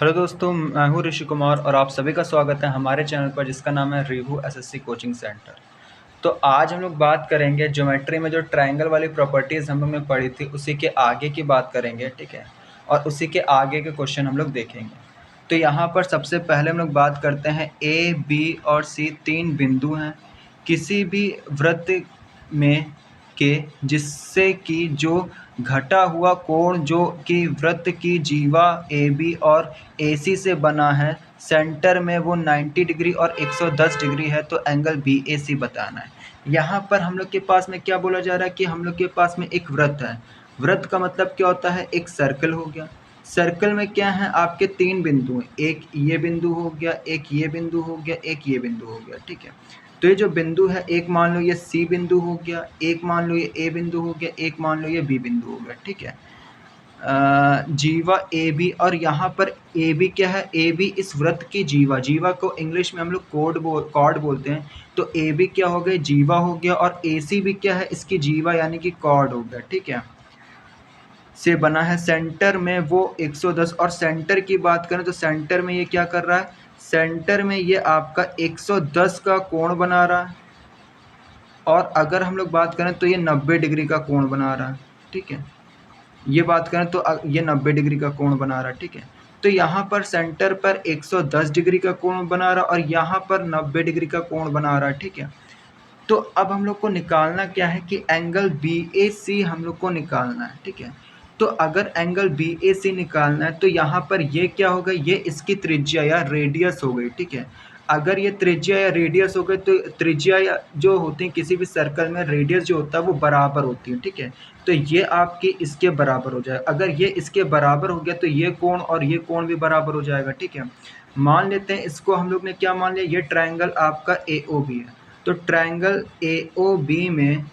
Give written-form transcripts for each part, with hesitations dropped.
Hello दोस्तों, मैं हूँ ऋषि कुमार और आप सभी का स्वागत है हमारे चैनल पर जिसका नाम है रिभु एसएससी कोचिंग सेंटर। तो आज हम लोग बात करेंगे ज्योमेट्री में जो ट्रायंगल वाली प्रॉपर्टीज़ हम लोग ने पढ़ी थी उसी के आगे की बात करेंगे, ठीक है। और उसी के आगे के क्वेश्चन हम लोग देखेंगे। तो यहाँ पर सबसे पहले हम लोग बात करते हैं ए, बी और सी तीन बिंदु हैं किसी भी वृत्त में के, जिससे कि जो घटा हुआ कोण जो कि वृत्त की जीवा ए बी और ए सी से बना है, सेंटर में वो 90 डिग्री और 110 डिग्री है, तो एंगल बी ए सी बताना है। यहाँ पर हम लोग के पास में क्या बोला जा रहा है कि हम लोग के पास में एक वृत्त है। वृत्त का मतलब क्या होता है, एक सर्कल हो गया। सर्कल में क्या है, आपके तीन बिंदु हैं, एक ये बिंदु हो गया, एक ये बिंदु हो गया, एक ये बिंदु हो गया, ठीक है। तो ये जो बिंदु है, एक मान लो ये सी बिंदु हो गया, एक मान लो ये ए बिंदु हो गया, एक मान लो ये बी बिंदु हो गया, ठीक है। जीवा ए बी, और यहाँ पर ए बी क्या है, ए बी इस वृत्त की जीवा, जीवा को इंग्लिश में हम लोग कॉर्ड बोलते हैं। तो ए बी क्या हो गया, जीवा हो गया, और ए सी भी क्या है, इसकी जीवा यानी कि कॉर्ड हो गया, ठीक है, से बना है। सेंटर में वो 110, और सेंटर की बात करें तो सेंटर में ये क्या कर रहा है, सेंटर में ये आपका 110 का कोण बना रहा है, और अगर हम लोग बात करें तो ये 90 डिग्री का कोण बना रहा है, ठीक है। ये बात करें तो ये 90 डिग्री का कोण बना रहा है, ठीक है। तो यहाँ पर सेंटर पर 110 डिग्री का कोण बना रहा है और यहाँ पर 90 डिग्री का कोण बना रहा है, ठीक है। तो अब हम लोग को निकालना क्या है कि एंगल बी ए सी हम लोग को निकालना है, ठीक है। तो अगर एंगल बी ए सी निकालना है तो यहाँ पर ये क्या होगा, ये इसकी त्रिज्या या रेडियस हो गई, ठीक है। अगर ये त्रिज्या या रेडियस हो गई तो त्रिज्या या जो होती है किसी भी सर्कल में, रेडियस जो होता है वो बराबर होती है, ठीक है। तो ये आपकी इसके बराबर हो जाएगा। अगर ये इसके बराबर हो गया तो ये कोण और ये कोण भी बराबर हो जाएगा, ठीक है। मान लेते हैं इसको, हम लोग ने क्या मान लिया, ये ट्रायंगल आपका ए ओ बी है। तो ट्रायंगल AOB में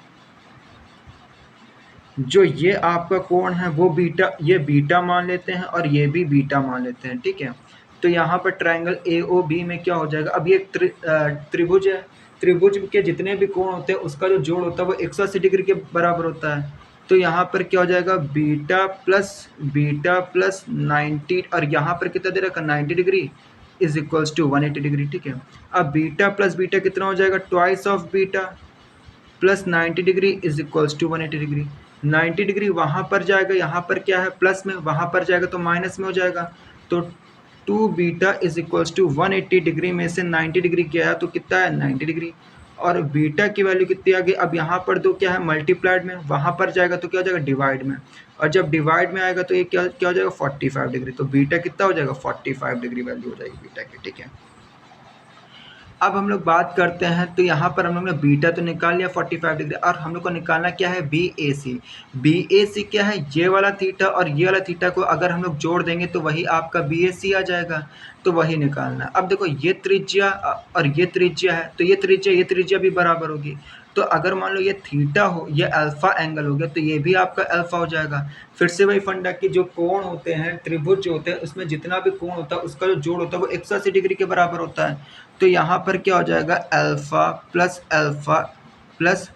जो ये आपका कोण है वो बीटा, ये बीटा मान लेते हैं और ये भी बीटा मान लेते हैं, ठीक है। तो यहाँ पर ट्रायंगल AOB में क्या हो जाएगा, अब ये त्रिभुज है, त्रिभुज के जितने भी कोण होते हैं उसका जो जोड़ होता है वो 180 डिग्री के बराबर होता है। तो यहाँ पर क्या हो जाएगा, बीटा प्लस 90, और यहाँ पर कितना दे रखा, 90 degree is equals to 180 degree, ठीक है। अब बीटा प्लस बीटा कितना हो जाएगा, twice of beta plus 90 degree is equals to 180 degree. 90 degree वहाँ पर जाएगा, यहाँ पर क्या है प्लस में, वहाँ पर जाएगा तो माइनस में हो जाएगा। तो 2 beta is equals to 180 degree में से 90 डिग्री गया तो कितना है, 90 डिग्री। और बीटा की वैल्यू कितनी आ गई, अब यहाँ पर दो क्या है मल्टीप्लाइड में, वहाँ पर जाएगा तो क्या हो जाएगा डिवाइड में, और जब डिवाइड में आएगा तो ये क्या क्या हो जाएगा 45 डिग्री। तो बीटा कितना हो जाएगा, 45 डिग्री वैल्यू हो जाएगी बीटा की, ठीक है। अब हम लोग बात करते हैं, तो यहाँ पर हम लोग ने बीटा तो निकाल लिया 45 डिग्री, और हम लोग को निकालना क्या है, बी ए सी। बी ए सी क्या है, ये वाला थीटा और ये वाला थीटा को अगर हम लोग जोड़ देंगे तो वही आपका बी ए सी आ जाएगा, तो वही निकालना है। अब देखो ये त्रिज्या और ये त्रिज्या है, तो ये त्रिज्या भी बराबर होगी। तो अगर मान लो ये थीटा हो, ये अल्फा एंगल हो गया, तो ये भी आपका अल्फा हो जाएगा। फिर से वही फंडा कि जो कोण होते हैं, त्रिभुज जो होते हैं, उसमें जितना भी कोण होता है उसका जो जोड़ होता है वो 180 डिग्री के बराबर होता है। तो यहाँ पर क्या हो जाएगा, alpha plus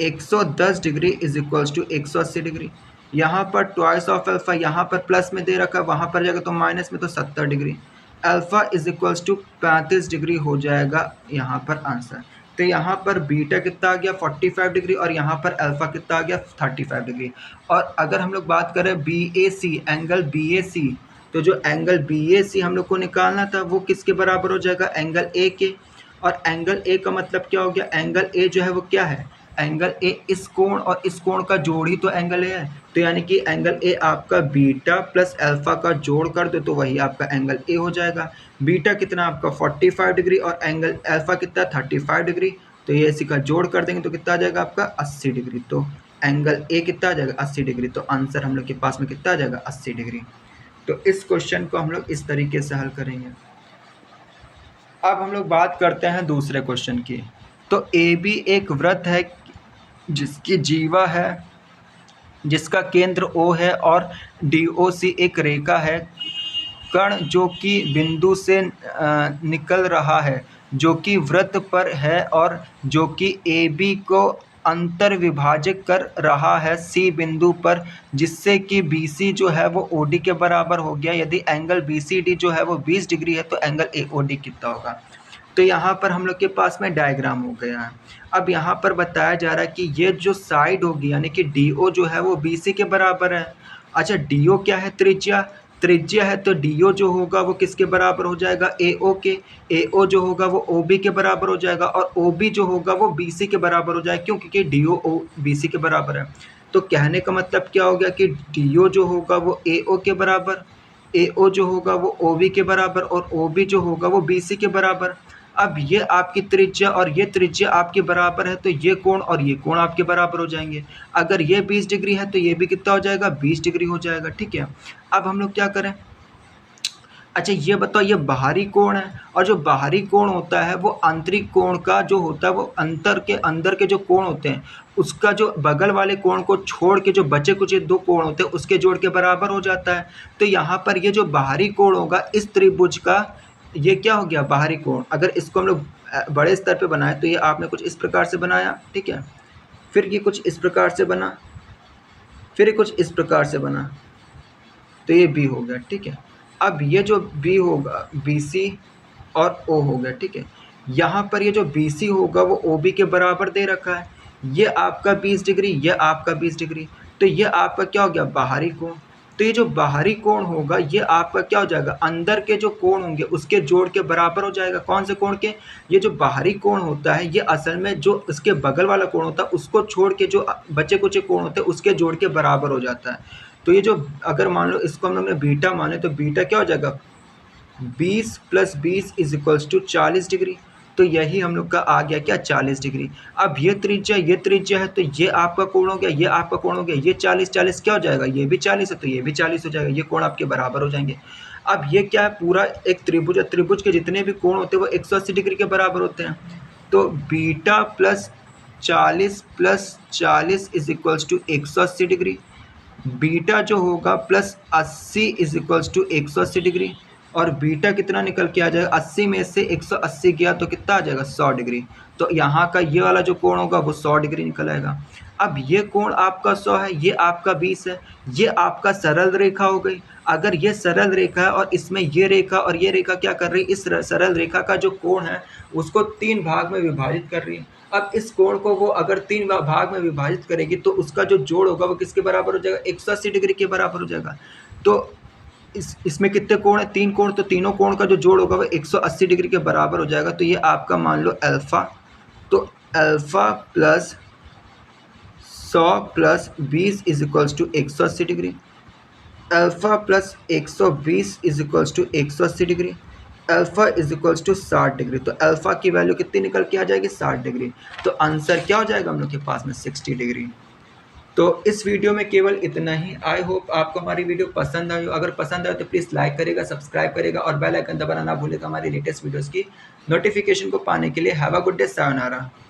110 degree is equals to 180 degree. यहाँ पर ट्वाइस ऑफ अल्फा, यहाँ पर प्लस में दे रखा है, वहाँ पर जाएगा तो माइनस में, तो 70 degree. Alpha is equals to 35 degree हो जाएगा यहाँ पर आंसर। तो यहाँ पर बीटा कितना आ गया 45 डिग्री, और यहाँ पर अल्फा कितना आ गया 35 डिग्री। और अगर हम लोग बात करें बी ए सी, एंगल बी ए सी, तो जो एंगल बी ए सी हम लोग को निकालना था वो किसके बराबर हो जाएगा, एंगल ए के। और एंगल ए का मतलब क्या हो गया, एंगल ए जो है वो क्या है, एंगल ए इस कोण और इस कोण का जोड़ ही तो एंगल ए है। तो यानी कि एंगल ए आपका बीटा प्लस अल्फा का जोड़ कर दो तो वही आपका एंगल ए हो जाएगा। बीटा कितना आपका 45 डिग्री और एंगल अल्फा कितना 35 डिग्री। तो ये इसी का जोड़ कर देंगे तो कितना आ जाएगा आपका 80 डिग्री। तो एंगल ए कितना आ जाएगा 80 डिग्री। तो आंसर हम लोग के पास में कितना आ जाएगा 80 डिग्री। तो इस क्वेश्चन को हम लोग इस तरीके से हल करेंगे। अब हम लोग बात करते हैं दूसरे क्वेश्चन की। तो ए बी एक वृत्त है जिसकी जीवा है, जिसका केंद्र O है, और DOC एक रेखा है। कण जो कि बिंदु से निकल रहा है, जो कि वृत्त पर है और जो कि AB को अंतर विभाजित कर रहा है सी बिंदु पर, जिससे कि BC जो है वो OD के बराबर हो गया। यदि एंगल BCD जो है वो 20 डिग्री है तो एंगल AOD कितना होगा। तो यहाँ पर हम लोग के पास में डायग्राम हो गया है। अब यहाँ पर बताया जा रहा है कि ये जो साइड होगी यानी कि DO जो है वो BC के बराबर है। अच्छा, DO क्या है? त्रिज्या। त्रिज्या है तो DO जो होगा वो किसके बराबर हो जाएगा? AO के। AO जो होगा वो OB के बराबर हो जाएगा और OB जो होगा वो BC के बराबर हो जाएगा, क्यों? क्योंकि DO BC के बराबर है। तो कहने का मतलब क्या हो गया कि DO जो होगा वो AO के बराबर, AO जो होगा वो OB के बराबर और OB जो होगा वो BC के बराबर। अब ये आपकी त्रिज्या और ये त्रिज्या आपके बराबर है तो ये कोण और ये कोण आपके बराबर हो जाएंगे। अगर ये 20 डिग्री है तो ये भी कितना हो जाएगा? 20 डिग्री हो जाएगा। ठीक है, अब हम लोग क्या करें? अच्छा, ये बताओ, ये बाहरी कोण है और जो बाहरी कोण होता है वो आंतरिक कोण का जो होता है वो अंतर के अंदर के जो कोण होते हैं उसका जो बगल वाले कोण को छोड़ के जो बचे कुछ दो कोण होते हैं उसके जोड़ के बराबर हो जाता है। तो यहाँ पर ये जो बाहरी कोण होगा इस त्रिभुज का, ये क्या हो गया? बाहरी कोण। अगर इसको हम लोग बड़े स्तर पे बनाए तो ये आपने कुछ इस प्रकार से बनाया, ठीक है, फिर ये कुछ इस प्रकार से बना, फिर ये कुछ इस प्रकार से बना, तो ये B हो गया। ठीक है, अब ये जो B होगा BC और O हो गया। ठीक है, यहाँ पर ये जो BC होगा वो OB के बराबर दे रखा है। ये आपका 20 डिग्री, ये आपका 20 डिग्री, तो ये आपका क्या हो गया? बाहरी कोण। तो ये जो बाहरी कोण होगा ये आपका क्या हो जाएगा? अंदर के जो कोण होंगे उसके जोड़ के बराबर हो जाएगा। कौन से कोण के? ये जो बाहरी कोण होता है ये असल में जो उसके बगल वाला कोण होता है उसको छोड़ के जो बचे कुचे कोण होते हैं उसके जोड़ के बराबर हो जाता है। तो ये जो, अगर मान लो इसको हम लोग ने बीटा माने तो बीटा क्या हो जाएगा? 20 + 20 = 40 डिग्री। तो यही हम लोग का आ गया क्या? 40 डिग्री। अब ये त्रिज्या है तो ये आपका कोण हो गया, ये आपका कोण हो गया, ये 40 क्या हो जाएगा? ये भी 40 है तो ये भी 40 हो जाएगा। ये कोण आपके बराबर हो जाएंगे। अब ये क्या है? पूरा एक त्रिभुज है, त्रिभुज के जितने भी कोण होते हैं वो 180 डिग्री के बराबर होते हैं। तो बीटा + 40 + 40 = 180 डिग्री। बीटा जो होगा +80 = 180 डिग्री। और बीटा कितना निकल के आ जाएगा? 80 में से 180 गया तो कितना आ जाएगा? 100 डिग्री। तो यहाँ का ये वाला जो कोण होगा वो 100 डिग्री निकल आएगा। अब ये कोण आपका 100 है, ये आपका 20 है, ये आपका सरल रेखा हो गई। अगर ये सरल रेखा है और इसमें ये रेखा और ये रेखा क्या कर रही है? इस सरल रेखा का जो कोण है उसको 3 भाग में विभाजित कर रही है। अब इस कोण को वो अगर 3 भाग में विभाजित करेगी तो उसका जो जोड़ होगा वो किसके बराबर हो जाएगा? 180 डिग्री के बराबर हो जाएगा। तो इसमें कितने कोण है? 3 कोण, तो तीनों कोण का जो जोड़ होगा वो 180 डिग्री के बराबर हो जाएगा। तो ये आपका मान लो अल्फा। तो alpha + 100 + 20 = 180 degree. Alpha + 120 = 180 degree. Alpha = 60 degree. तो अल्फा की वैल्यू कितनी निकल के आ जाएगी? 60 डिग्री। तो आंसर क्या हो जाएगा हम लोग के पास में? 60 डिग्री। तो इस वीडियो में केवल इतना ही। आई होप आपको हमारी वीडियो पसंद आई हो। अगर पसंद आए तो प्लीज़ लाइक करेगा, सब्सक्राइब करेगा और बेल आइकन दबाना ना भूलेगा हमारी लेटेस्ट वीडियोस की नोटिफिकेशन को पाने के लिए। Have a good day, sayonara.